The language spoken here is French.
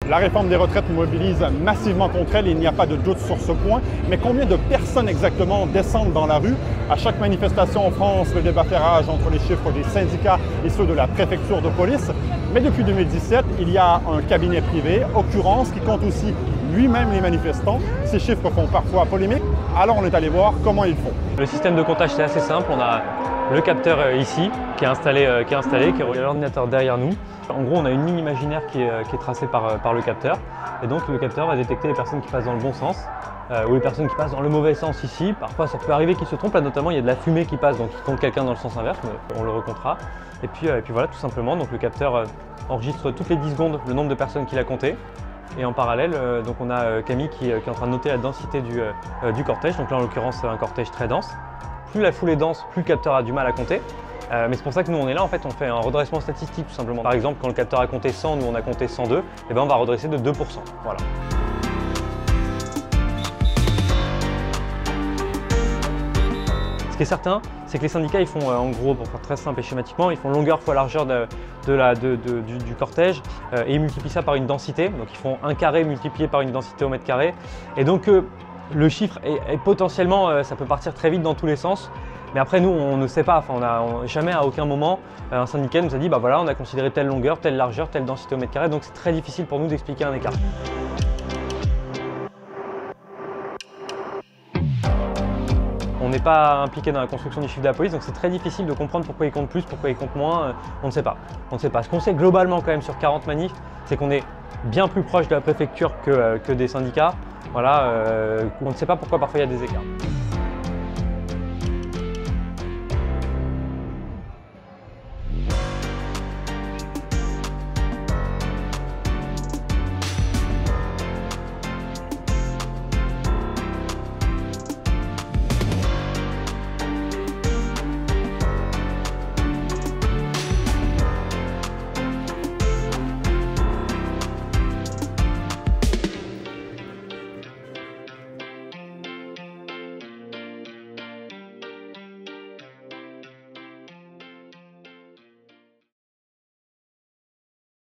La réforme des retraites mobilise massivement contre elle, il n'y a pas de doute sur ce point. Mais combien de personnes exactement descendent dans la rue? À chaque manifestation en France, le débat fait rage entre les chiffres des syndicats et ceux de la préfecture de police. Mais depuis 2017, il y a un cabinet privé, Occurrence, qui compte aussi lui-même les manifestants. Ces chiffres font parfois polémique, alors on est allé voir comment ils font. Le système de comptage, c'est assez simple. On a le capteur ici qui est installé, qui est l'ordinateur derrière nous. En gros, on a une ligne imaginaire qui est tracée par le capteur. Et donc le capteur va détecter les personnes qui passent dans le bon sens ou les personnes qui passent dans le mauvais sens ici. Parfois, ça peut arriver qu'ils se trompent. Là, notamment, il y a de la fumée qui passe, donc il compte quelqu'un dans le sens inverse, mais on le recomptera. Et puis voilà, tout simplement. Donc le capteur enregistre toutes les 10 secondes le nombre de personnes qu'il a compté. Et en parallèle, donc on a Camille qui est en train de noter la densité du cortège. Donc là, en l'occurrence, c'est un cortège très dense. Plus la foule est dense, plus le capteur a du mal à compter. Mais c'est pour ça que nous on est là, en fait on fait un redressement statistique tout simplement. Par exemple, quand le capteur a compté 100, nous on a compté 102, et ben on va redresser de 2%. Voilà. Ce qui est certain, c'est que les syndicats ils font en gros, pour faire très simple et schématiquement, ils font longueur fois largeur du cortège et ils multiplient ça par une densité. Donc ils font un carré multiplié par une densité au mètre carré. Et donc le chiffre est potentiellement, ça peut partir très vite dans tous les sens. Mais après nous on ne sait pas, enfin, jamais à aucun moment un syndicat nous a dit bah voilà on a considéré telle longueur, telle largeur, telle densité au mètre carré, donc c'est très difficile pour nous d'expliquer un écart. On n'est pas impliqué dans la construction du chiffre de la police, donc c'est très difficile de comprendre pourquoi ils comptent plus, pourquoi ils comptent moins, on ne sait pas. On ne sait pas. Ce qu'on sait globalement quand même sur 40 manifs, c'est qu'on est bien plus proche de la préfecture que des syndicats. Voilà, on ne sait pas pourquoi parfois il y a des écarts.